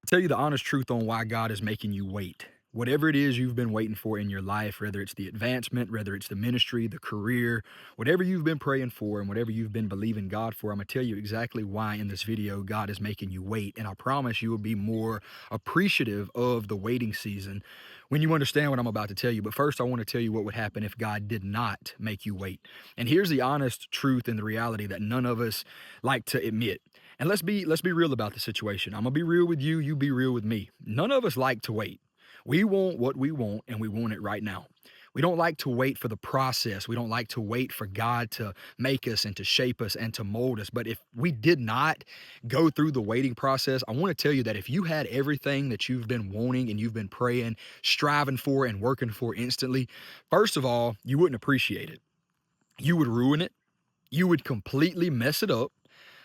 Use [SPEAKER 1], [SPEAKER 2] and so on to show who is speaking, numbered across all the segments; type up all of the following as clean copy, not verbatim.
[SPEAKER 1] Tell you the honest truth on why God is making you wait. Whatever it is you've been waiting for in your life, whether it's the advancement, whether it's the ministry, the career, whatever you've been praying for and whatever you've been believing God for, I'm going to tell you exactly why in this video God is making you wait. And I promise you will be more appreciative of the waiting season when you understand what I'm about to tell you. But first, I want to tell you what would happen if God did not make you wait. And here's the honest truth and the reality that none of us like to admit. And let's be real about the situation. I'm gonna be real with you, you be real with me. None of us like to wait. We want what we want and we want it right now. We don't like to wait for the process. We don't like to wait for God to make us and to shape us and to mold us. But if we did not go through the waiting process, I want to tell you that if you had everything that you've been wanting and you've been praying, striving for, and working for instantly, first of all, you wouldn't appreciate it. You would ruin it. You would completely mess it up.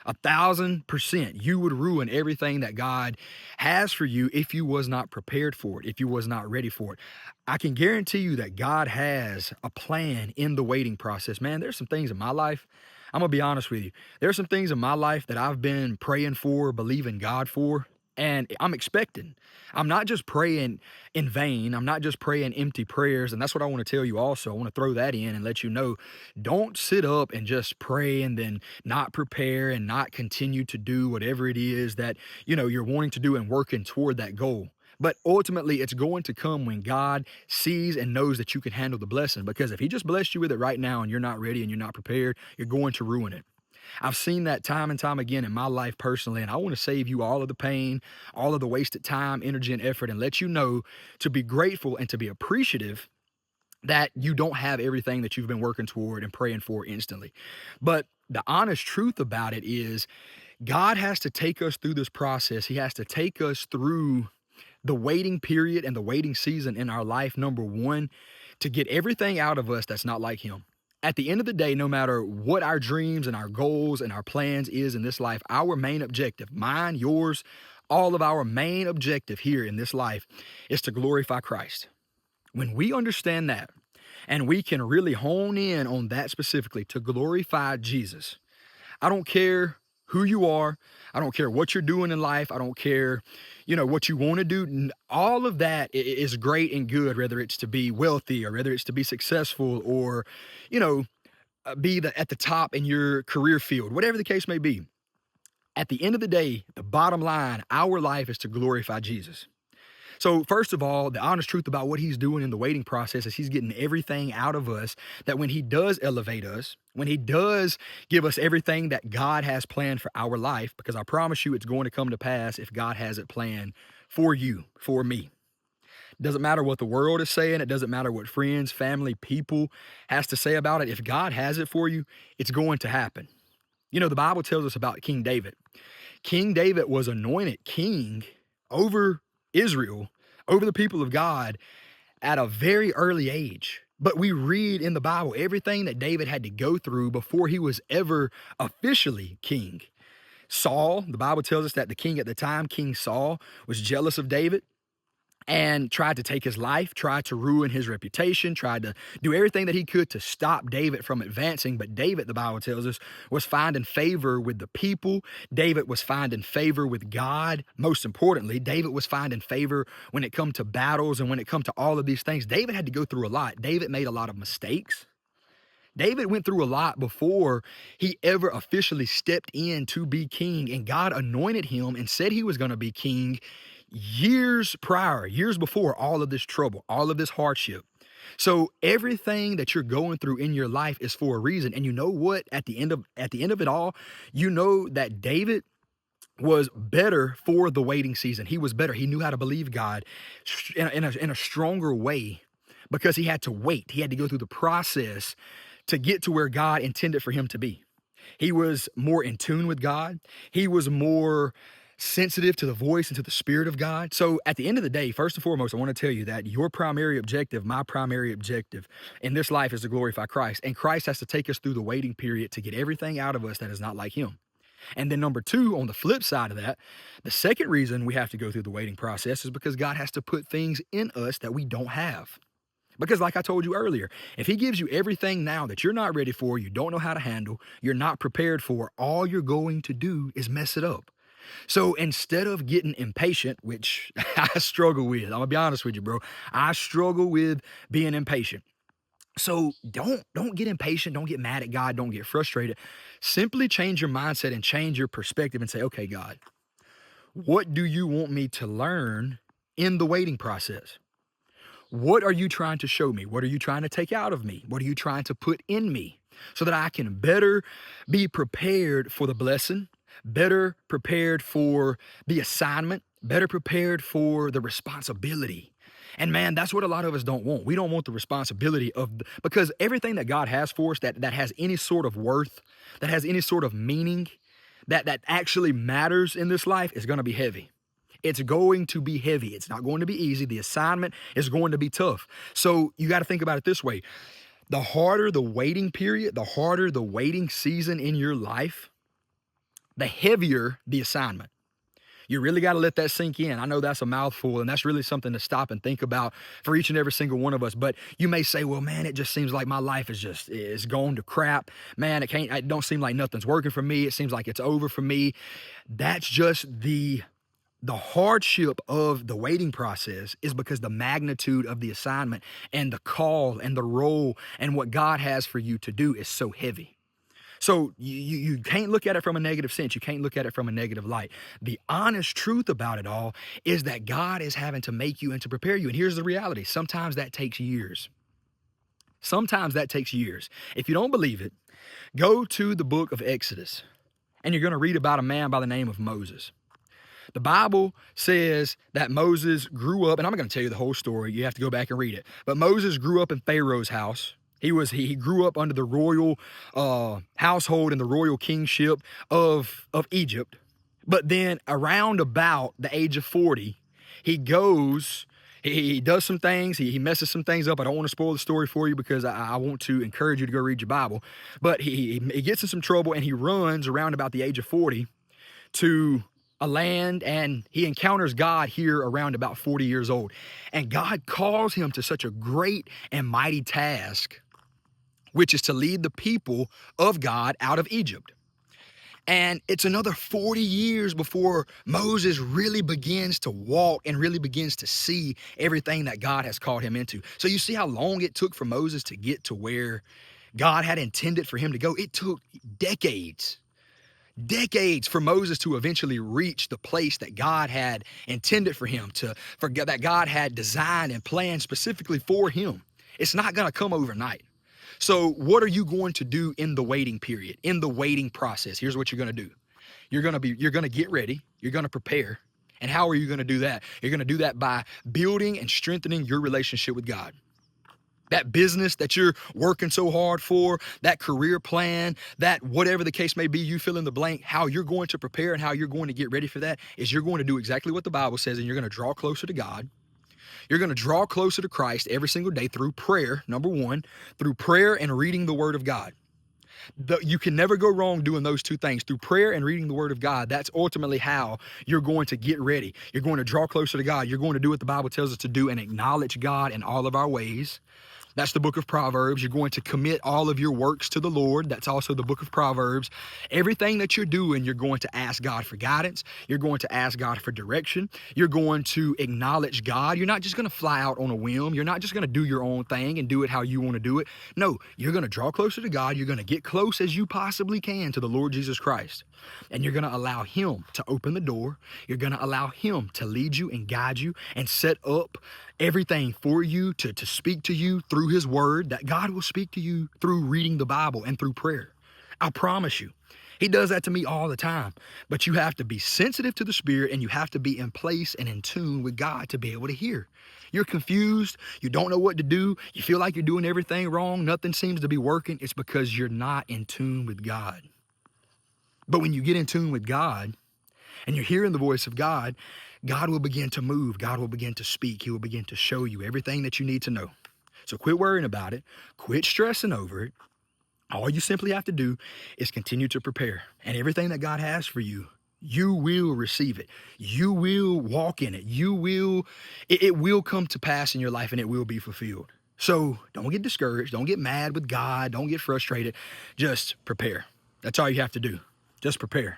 [SPEAKER 1] 1,000%. You would ruin everything that God has for you if you was not prepared for it, if you was not ready for it. I can guarantee you that God has a plan in the waiting process. Man, there's some things in my life. I'm gonna be honest with you. There's some things in my life that I've been praying for, believing God for, and I'm expecting. I'm not just praying in vain. I'm not just praying empty prayers. And that's what I want to tell you also. I want to throw that in and let you know, don't sit up and just pray and then not prepare and not continue to do whatever it is that, you're wanting to do and working toward that goal. But ultimately, it's going to come when God sees and knows that you can handle the blessing. Because if He just blessed you with it right now and you're not ready and you're not prepared, you're going to ruin it. I've seen that time and time again in my life personally, and I want to save you all of the pain, all of the wasted time, energy, and effort, and let you know to be grateful and to be appreciative that you don't have everything that you've been working toward and praying for instantly. But the honest truth about it is God has to take us through this process. He has to take us through the waiting period and the waiting season in our life, number one, to get everything out of us that's not like Him. At the end of the day, no matter what our dreams and our goals and our plans is in this life, our main objective, mine, yours, all of our main objective here in this life is to glorify Christ. When we understand that and we can really hone in on that specifically to glorify Jesus, I don't care who you are. I don't care what you're doing in life. I don't care, what you want to do. All of that is great and good, whether it's to be wealthy or whether it's to be successful or, you know, be at the top in your career field, whatever the case may be. At the end of the day, the bottom line, our life is to glorify Jesus. So, first of all, the honest truth about what He's doing in the waiting process is He's getting everything out of us that when He does elevate us, when He does give us everything that God has planned for our life, because I promise you it's going to come to pass if God has it planned for you, for me. It doesn't matter what the world is saying. It doesn't matter what friends, family, people has to say about it. If God has it for you, it's going to happen. The Bible tells us about King David. King David was anointed king over Israel, over the people of God at a very early age. But we read in the Bible everything that David had to go through before he was ever officially king. Saul, the Bible tells us that the king at the time, King Saul, was jealous of David and tried to take his life, tried to ruin his reputation, tried to do everything that he could to stop David from advancing. But David, the Bible tells us, was finding favor with the people. David was finding favor with God. Most importantly, David was finding favor when it come to battles and when it come to all of these things. David had to go through a lot. David made a lot of mistakes. David went through a lot before he ever officially stepped in to be king, and God anointed him and said he was going to be king years prior, years before all of this trouble, all of this hardship. So everything that you're going through in your life is for a reason. And you know what? At the end of it all, you know that David was better for the waiting season. He was better. He knew how to believe God in a stronger way because he had to wait. He had to go through the process to get to where God intended for him to be. He was more in tune with God. He was more sensitive to the voice and to the Spirit of God. So at the end of the day, first and foremost, I want to tell you that your primary objective, my primary objective in this life is to glorify Christ. And Christ has to take us through the waiting period to get everything out of us that is not like Him. And then number two, on the flip side of that, the second reason we have to go through the waiting process is because God has to put things in us that we don't have. Because like I told you earlier, if He gives you everything now that you're not ready for, you don't know how to handle, you're not prepared for, all you're going to do is mess it up. So instead of getting impatient, which I struggle with, I'm gonna be honest with you, bro. I struggle with being impatient. So don't get impatient, don't get mad at God, don't get frustrated. Simply change your mindset and change your perspective and say, okay, God, what do you want me to learn in the waiting process? What are you trying to show me? What are you trying to take out of me? What are you trying to put in me so that I can better be prepared for the blessing, better prepared for the assignment, better prepared for the responsibility? And man, that's what a lot of us don't want. We don't want the responsibility because everything that God has for us that has any sort of worth, that has any sort of meaning, that actually matters in this life is going to be heavy. It's going to be heavy. It's not going to be easy. The assignment is going to be tough. So you got to think about it this way. The harder the waiting period, the harder the waiting season in your life, the heavier the assignment. You really got to let that sink in. I know that's a mouthful, and that's really something to stop and think about for each and every single one of us. But you may say, well, man, it just seems like my life is going to crap. Man, it don't seem like nothing's working for me. It seems like it's over for me. That's just the hardship of the waiting process is because the magnitude of the assignment and the call and the role and what God has for you to do is so heavy. So you can't look at it from a negative sense. You can't look at it from a negative light. The honest truth about it all is that God is having to make you and to prepare you. And here's the reality. Sometimes that takes years. Sometimes that takes years. If you don't believe it, go to the book of Exodus and you're going to read about a man by the name of Moses. The Bible says that Moses grew up, and I'm not going to tell you the whole story. You have to go back and read it. But Moses grew up in Pharaoh's house. He grew up under the royal household and the royal kingship of Egypt. But then around about the age of 40, he goes, he does some things, he messes some things up. I don't want to spoil the story for you because I want to encourage you to go read your Bible. But he gets in some trouble and he runs around about the age of 40 to a land, and he encounters God here around about 40 years old. And God calls him to such a great and mighty task, which is to lead the people of God out of Egypt. And it's another 40 years before Moses really begins to walk and really begins to see everything that God has called him into. So you see how long it took for Moses to get to where God had intended for him to go? It took decades for Moses to eventually reach the place that God had intended for him that God had designed and planned specifically for him. It's not going to come overnight. So what are you going to do in the waiting period, in the waiting process? Here's what you're going to do. You're going to get ready. You're going to prepare. And how are you going to do that? You're going to do that by building and strengthening your relationship with God. That business that you're working so hard for, that career plan, that whatever the case may be, you fill in the blank, how you're going to prepare and how you're going to get ready for that is you're going to do exactly what the Bible says, and you're going to draw closer to God. You're going to draw closer to Christ every single day through prayer, number one, through prayer and reading the Word of God. You can never go wrong doing those two things. Through prayer and reading the Word of God, that's ultimately how you're going to get ready. You're going to draw closer to God. You're going to do what the Bible tells us to do and acknowledge God in all of our ways. That's the book of Proverbs. You're going to commit all of your works to the Lord. That's also the book of Proverbs. Everything that you're doing, you're going to ask God for guidance. You're going to ask God for direction. You're going to acknowledge God. You're not just going to fly out on a whim. You're not just going to do your own thing and do it how you want to do it. No, you're going to draw closer to God. You're going to get close as you possibly can to the Lord Jesus Christ. And you're going to allow Him to open the door. You're going to allow Him to lead you and guide you and set up everything for you to speak to you through His Word, that God will speak to you through reading the Bible and through prayer. I promise you. He does that to me all the time. But you have to be sensitive to the Spirit, and you have to be in place and in tune with God to be able to hear. You're confused. You don't know what to do. You feel like you're doing everything wrong. Nothing seems to be working. It's because you're not in tune with God. But when you get in tune with God and you're hearing the voice of God, God will begin to move. God will begin to speak. He will begin to show you everything that you need to know. So quit worrying about it. Quit stressing over it. All you simply have to do is continue to prepare. And everything that God has for you, you will receive it. You will walk in it. It will come to pass in your life, and it will be fulfilled. So don't get discouraged. Don't get mad with God. Don't get frustrated. Just prepare. That's all you have to do. Just prepare.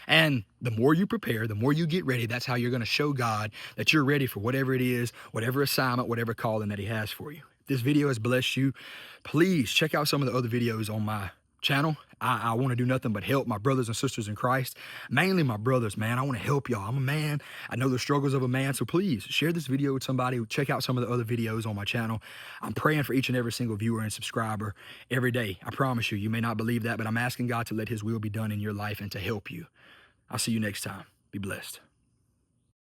[SPEAKER 1] And the more you prepare, the more you get ready, that's how you're going to show God that you're ready for whatever it is, whatever assignment, whatever calling that he has for you. If this video has blessed you, please check out some of the other videos on my channel. I want to do nothing but help my brothers and sisters in Christ, mainly my brothers, man. I want to help y'all. I'm a man. I know the struggles of a man. So please share this video with somebody. Check out some of the other videos on my channel. I'm praying for each and every single viewer and subscriber every day. I promise you, you may not believe that, but I'm asking God to let his will be done in your life and to help you. I'll see you next time. Be blessed.